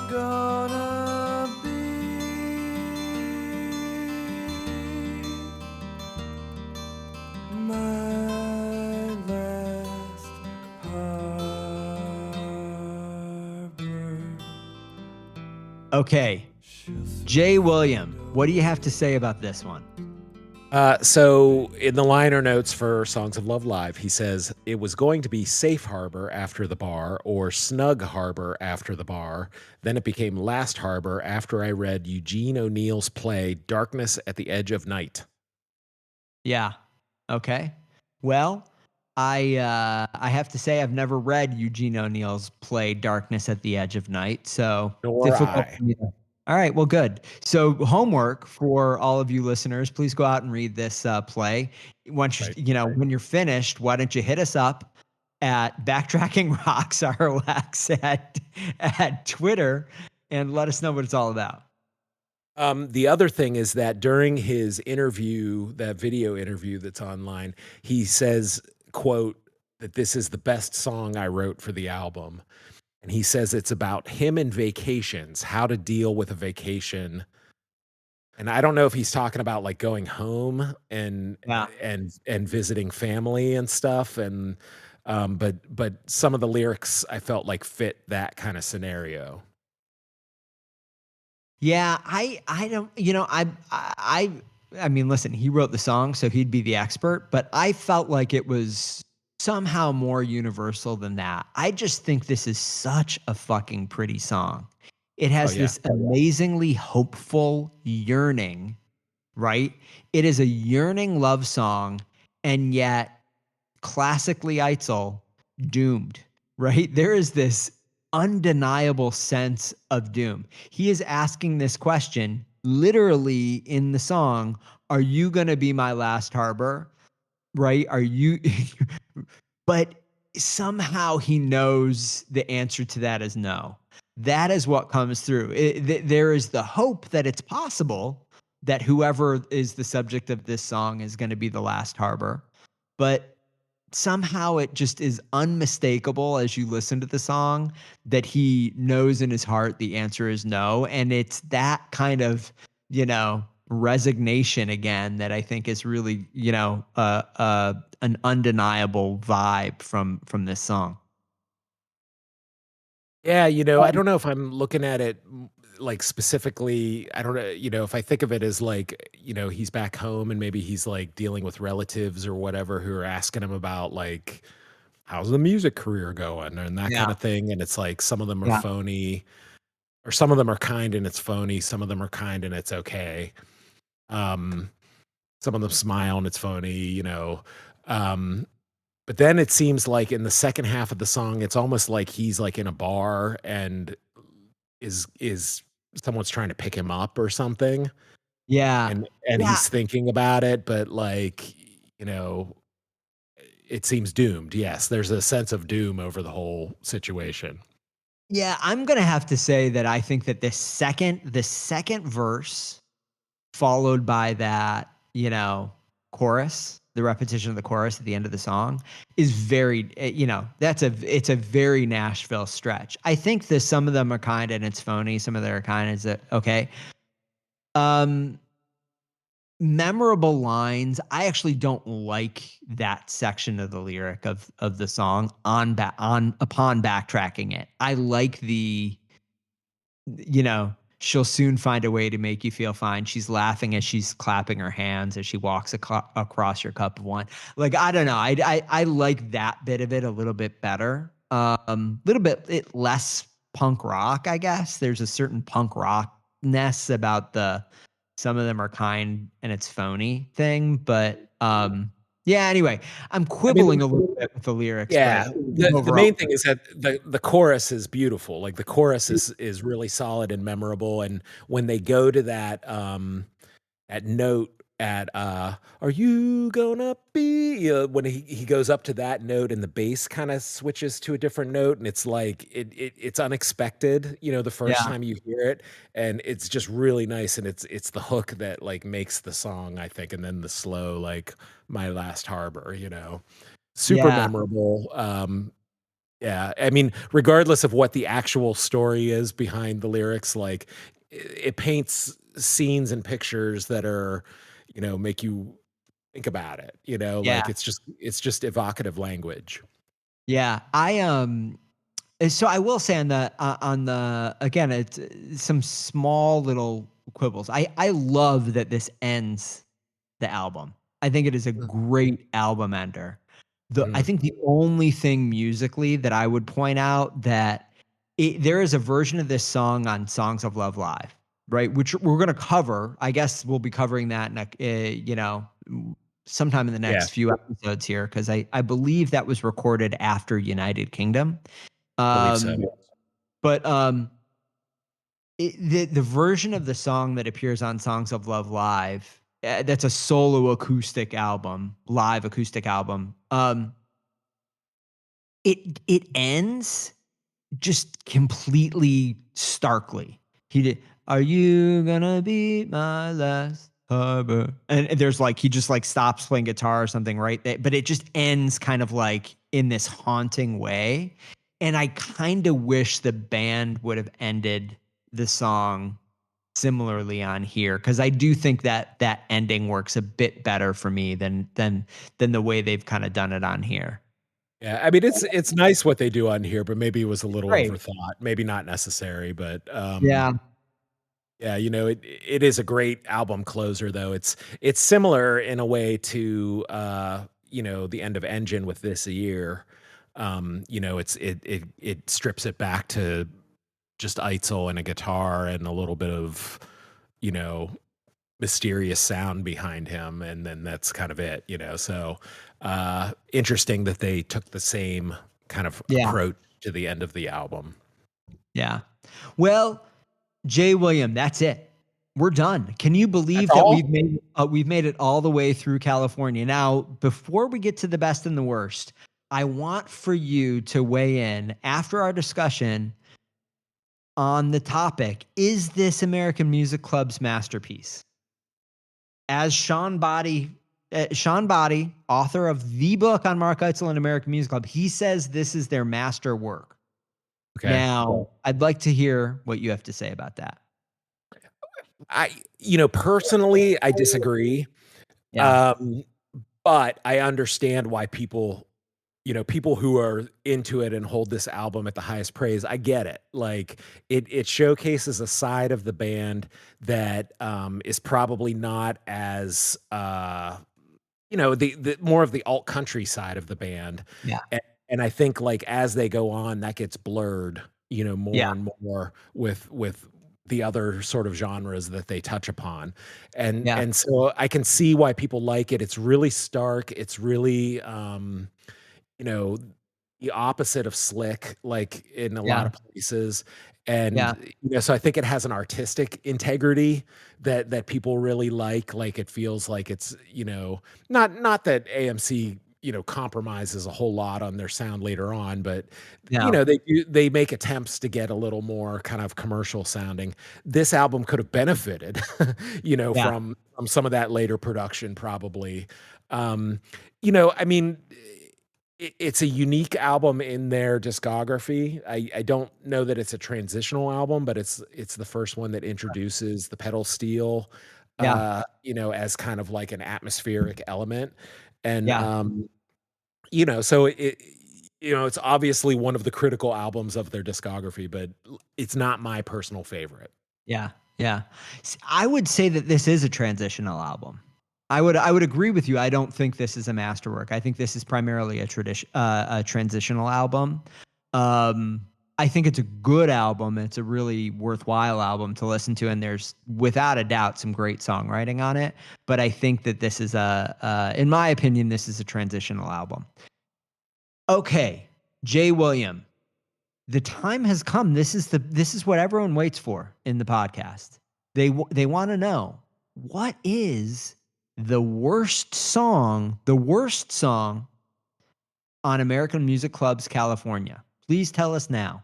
gonna be my last harbor? Okay, Jay William, what do you have to say about this one? So in the liner notes for Songs of Love Live, he says it was going to be Safe Harbor after the bar or Snug Harbor after the bar. Then it became Last Harbor after I read Eugene O'Neill's play Darkness at the Edge of Night. Yeah. Okay. Well, I have to say I've never read Eugene O'Neill's play Darkness at the Edge of Night, so Nor difficult I. for me to. All right, well, good. So homework for all of you listeners, please go out and read this play. Once Right. when you're finished, why don't you hit us up at Backtracking Rocks ROX at Twitter and let us know what it's all about. The other thing is that during his interview, that video interview that's online, he says, quote, that this is the best song I wrote for the album. And he says it's about him and vacations, how to deal with a vacation. And I don't know if he's talking about like going home and Yeah. and visiting family and stuff. And but some of the lyrics I felt like fit that kind of scenario. Yeah, I don't, I mean, listen, he wrote the song, so he'd be the expert, but I felt like it was somehow more universal than that. I just think this is such a fucking pretty song. It Oh has yeah. this amazingly hopeful yearning, right? It is a yearning love song, and yet classically Eitzel, doomed, right? There is this undeniable sense of doom. He is asking this question literally in the song, are you going to be my last harbor? Right? Are you but somehow he knows the answer to that is no. That is what comes through. There is the hope that it's possible that whoever is the subject of this song is going to be the last harbor. But somehow it just is unmistakable as you listen to the song that he knows in his heart the answer is no. And it's that kind of, resignation again that I think is really, an undeniable vibe from this song. Yeah, I don't know if I'm looking at it like specifically. I don't know, if I think of it as like, he's back home and maybe he's like dealing with relatives or whatever who are asking him about like, how's the music career going and that kind Yeah. of thing. And it's like some of them are Yeah. phony or some of them are kind and it's phony. Some of them are kind and it's okay. Um, some of them smile and it's phony. Um, But then it seems like in the second half of the song, it's almost like he's like in a bar and is someone's trying to pick him up or something, Yeah. and Yeah. he's thinking about it, but like, you know, it seems doomed. Yes, there's a sense of doom over the whole situation. Yeah. I'm going to have to say that I think that the second verse followed by that, chorus, the repetition of the chorus at the end of the song is very, it's a very Nashville stretch. I think that some of them are kind and it's phony. Some of them are kind is that okay. Um, Memorable lines. I actually don't like that section of the lyric of the song on upon backtracking it. I like she'll soon find a way to make you feel fine. She's laughing as she's clapping her hands as she walks across your cup of wine. Like, I don't know. I like that bit of it a little bit better. Little bit less punk rock, I guess. There's a certain punk rockness about the some of them are kind and it's phony thing, but yeah, anyway, I'm I mean, quibbling a little bit with the lyrics, but yeah, the overall main thing is that the chorus is beautiful. Like the chorus is really solid and memorable, and when they go to that note at are you gonna be when he goes up to that note and the bass kind of switches to a different note and it's like it's unexpected, the first yeah. time you hear it, and it's just really nice, and it's the hook that like makes the song, I think, and then the slow like my last harbor, super Yeah. memorable. Yeah, I mean, regardless of what the actual story is behind the lyrics, like it paints scenes and pictures that are, make you think about it, like Yeah. it's just evocative language. Yeah, so I will say on the again, it's some small little quibbles. I love that this ends the album. I think it is a great album ender. I Mhm. think the only thing musically that I would point out that there is a version of this song on Songs of Love Live, right? Which we're going to cover. I guess we'll be covering that in sometime in the Yeah, next few episodes here because I believe that was recorded after United Kingdom. believe so. Um, but the version of the song that appears on Songs of Love Live, that's a solo acoustic album, live acoustic album. it ends just completely starkly. He did, "Are you gonna be my last harbor?" And there's like, he just like stops playing guitar or something, right? But it just ends kind of like in this haunting way. And I kind of wish the band would have ended the song similarly on here, because I do think that that ending works a bit better for me than the way they've kind of done it on here. Yeah, I mean, it's nice what they do on here, but maybe it was a little Great. overthought, maybe not necessary, but, Yeah. yeah, it is a great album closer, though. It's similar in a way to, the end of Engine with This Year. It strips it back to just Eitzel and a guitar and a little bit of, you know, mysterious sound behind him, and then that's kind of it, so interesting that they took the same kind of Yeah. approach to the end of the album. Yeah. Well, Jay William, that's it. We're done. Can you That's believe that all? we've made it all the way through California? Now, before we get to the best and the worst, I want for you to weigh in after our discussion on the topic: is this American Music Club's masterpiece? As Sean Body, author of the book on Mark Eitzel and American Music Club, he says this is their master work. Okay. Now, I'd like to hear what you have to say about that. Personally, I disagree. Yeah. Um, but I understand why people who are into it and hold this album at the highest praise, I get it. Like it showcases a side of the band that is probably not as the more of the alt country side of the band. Yeah. And I think like as they go on, that gets blurred, more Yeah. and more with the other sort of genres that they touch upon. And Yeah. and so I can see why people like it. It's really stark. It's really you know, the opposite of slick, like in a lot Yeah. of places. And, Yeah. so I think it has an artistic integrity that people really like. Like it feels like it's, not that AMC, compromises a whole lot on their sound later on, but Yeah. they make attempts to get a little more kind of commercial sounding. This album could have benefited, Yeah. from some of that later production probably. I mean, it's a unique album in their discography. I don't know that it's a transitional album, but it's the first one that introduces the pedal steel, Yeah. as kind of like an atmospheric element. And, Yeah. so it's obviously one of the critical albums of their discography, but it's not my personal favorite. Yeah. Yeah. I would say that this is a transitional album. I would agree with you. I don't think this is a masterwork. I think this is primarily a transitional album. I think it's a good album. It's a really worthwhile album to listen to, and there's without a doubt some great songwriting on it. But I think that this is in my opinion, this is a transitional album. Okay, Jay William, the time has come. This is what everyone waits for in the podcast. They want to know, what is the worst song on American Music Club's California? Please tell us now.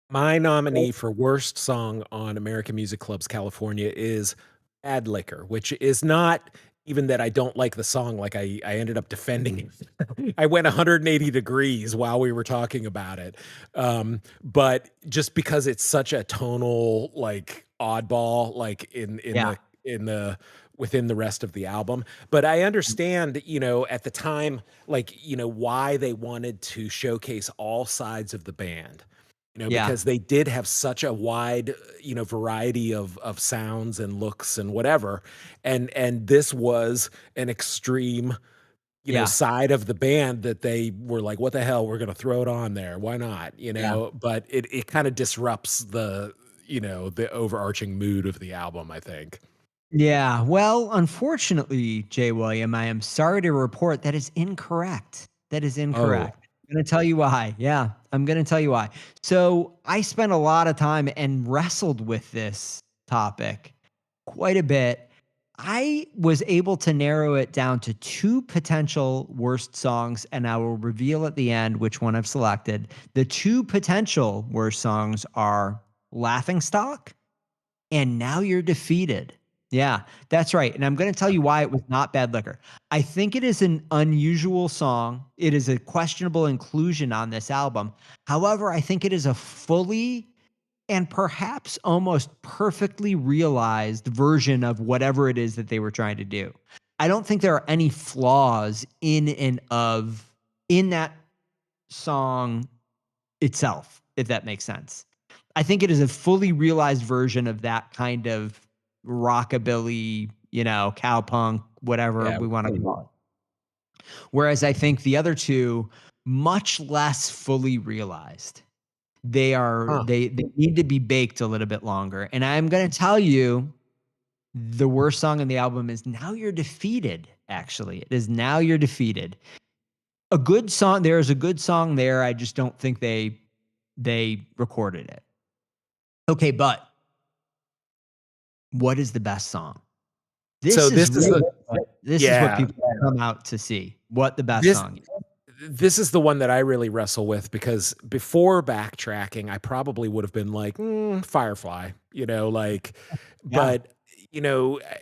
My nominee for worst song on American Music Club's California is Bad Liquor, which is not even that I don't like the song, like I ended up defending it. I went 180 degrees while we were talking about it. But just because it's such a tonal, like oddball, like in Yeah. the within the rest of the album. But I understand, at the time, like, why they wanted to showcase all sides of the band. Yeah. Because they did have such a wide, variety of sounds and looks and whatever. And this was an extreme, Yeah. side of the band that they were like, what the hell? We're going to throw it on there. Why not? Yeah. But it kind of disrupts the overarching mood of the album, I think. Yeah. Well, unfortunately, Jay William, I am sorry to report that is incorrect. That is Oh, incorrect. I'm going to tell you why. Yeah, I'm going to tell you why. So I spent a lot of time and wrestled with this topic quite a bit. I was able to narrow it down to 2 potential worst songs, and I will reveal at the end which one I've selected. The 2 potential worst songs are Laughingstock and Now You're Defeated. Yeah, that's right, and I'm gonna tell you why it was not Bad Liquor. I think it is an unusual song. It is a questionable inclusion on this album. However, I think it is a fully and perhaps almost perfectly realized version of whatever it is that they were trying to do. I don't think there are any flaws in that song itself, if that makes sense. I think it is a fully realized version of that kind of rockabilly, cowpunk, whatever Yeah. we want to call it. Whereas I think the other two, much less fully realized. They need to be baked a little bit longer. And I'm going to tell you, the worst song on the album is Now You're Defeated, actually. It is Now You're Defeated. A good song, there is a good song there. I just don't think they recorded it. Okay, but what is the best song? This is what people come out to see. What the best song is. This is the one that I really wrestle with, because before Backtracking, I probably would have been like, Firefly, but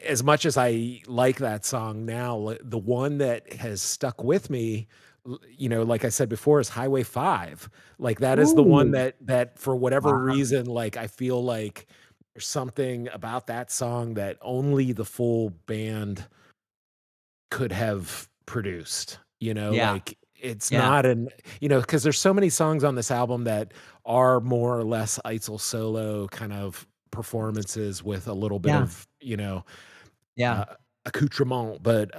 as much as I like that song now, the one that has stuck with me, like I said before, is Highway 5. Like that is the one that for whatever reason, like I feel like there's something about that song that only the full band could have produced, like it's not because there's so many songs on this album that are more or less Eitzel solo kind of performances with a little bit of, accoutrement. But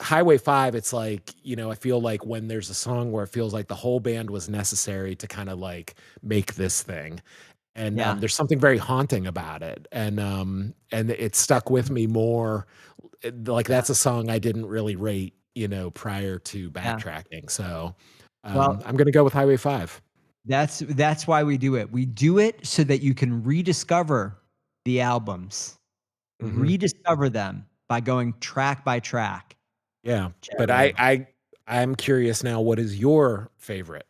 Highway 5, it's like, I feel like when there's a song where it feels like the whole band was necessary to kind of like make this thing. And there's something very haunting about it. And it stuck with me more. Like that's a song I didn't really rate, prior to Backtracking. So I'm going to go with Highway 5. That's why we do it. We do it so that you can rediscover the albums, rediscover them by going track by track. Yeah. But I'm curious now, what is your favorite?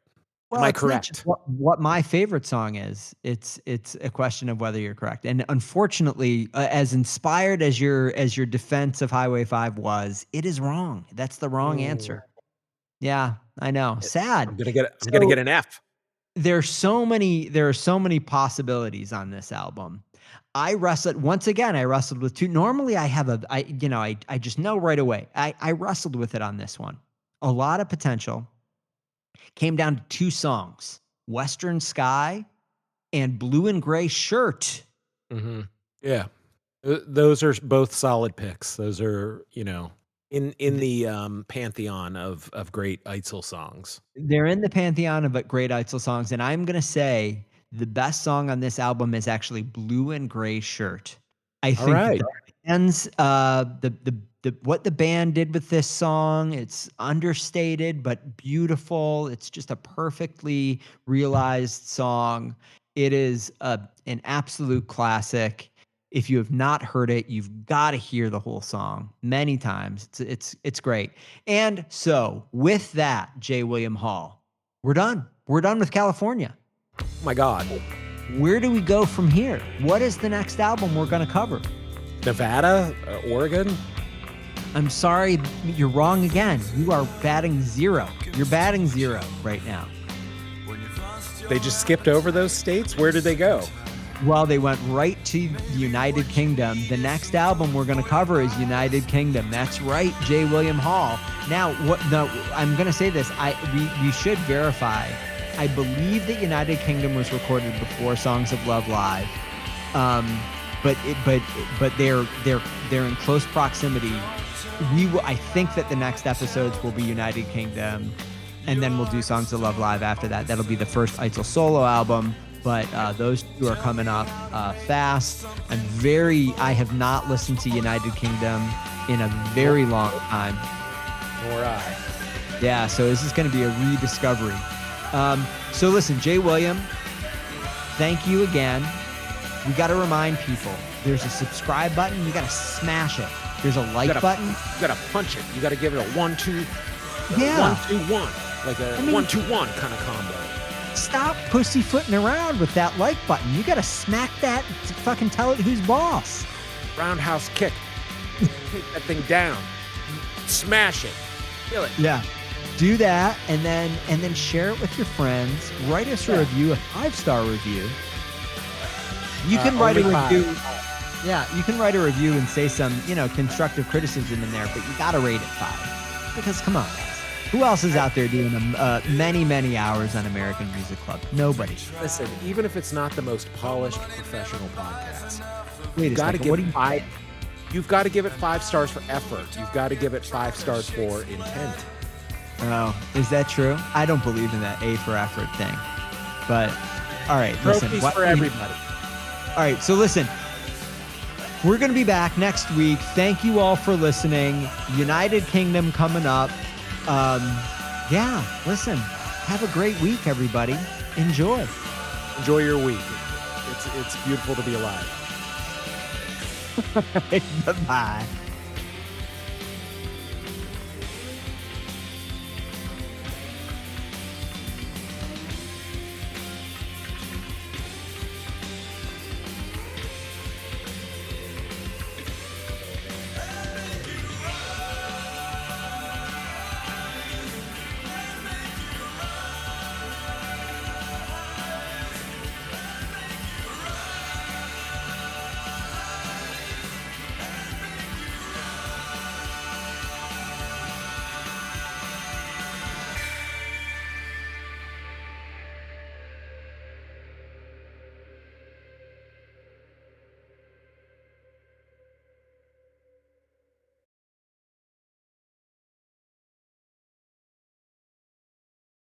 Well, am I correct? What my favorite song is. It's a question of whether you're correct. And unfortunately, as inspired as your defense of Highway 5 was, it is wrong. That's the wrong answer. Yeah, I know. Sad. I'm gonna get an F. There are so many possibilities on this album. I wrestled with two. Normally I just know right away. I wrestled with it on this one. A lot of potential. Came down to 2 songs, Western Sky and Blue and Gray Shirt. Mm-hmm. Yeah. Those are both solid picks. Those are, in the pantheon of great Eitzel songs. They're in the pantheon of great Eitzel songs. And I'm going to say the best song on this album is actually Blue and Gray Shirt. I think the band's, what the band did with this song, it's understated but beautiful. It's just a perfectly realized song. It is an absolute classic. If you have not heard it, you've got to hear the whole song many times. It's great. And so with that, J. William Hall, we're done. We're done with California. Oh my God. Where do we go from here? What is the next album we're going to cover? Nevada? Oregon? I'm sorry, you're wrong again. You are batting 0. You're batting 0 right now. They just skipped over those states? Where did they go? Well, they went right to the United Kingdom. The next album we're going to cover is United Kingdom. That's right, J. William Hall. Now, I'm going to say this. We should verify. I believe that United Kingdom was recorded before Songs of Love Live. But they're in close proximity. I think that the next episodes will be United Kingdom, and then we'll do Songs of Love Live after that. That'll be the first Eitzel solo album, but those 2 are coming up fast. I have not listened to United Kingdom in a very long time. Nor I. Yeah, so this is going to be a rediscovery. So listen, Jay William, thank you again we got to remind people there's a subscribe button. You got to smash it. There's a like button. You got to punch it. You got to give it a 1-2, yeah. 1-2-1, like a 1-2-1 kind of combo. Stop pussyfooting around with that like button. You got to smack that to fucking tell it who's boss. Roundhouse kick. Take that thing down. Smash it. Kill it. Yeah. Do that and then share it with your friends. Write us a review, a 5-star review. You can write a review. Yeah, you can write a review and say some, constructive criticism in there, but you got to rate it 5. Because come on, guys. Who else is out there doing many, many hours on American Music Club? Nobody. Listen, even if it's not the most polished professional podcast, Wait a second. You've got to give it 5 stars for effort. You've got to give it 5 stars for intent. Oh, is that true? I don't believe in that A for effort thing. But, all right, trophies listen. For everybody. All right, so listen. We're going to be back next week. Thank you all for listening. United Kingdom coming up. Listen. Have a great week, everybody. Enjoy. Enjoy your week. It's beautiful to be alive. Bye-bye.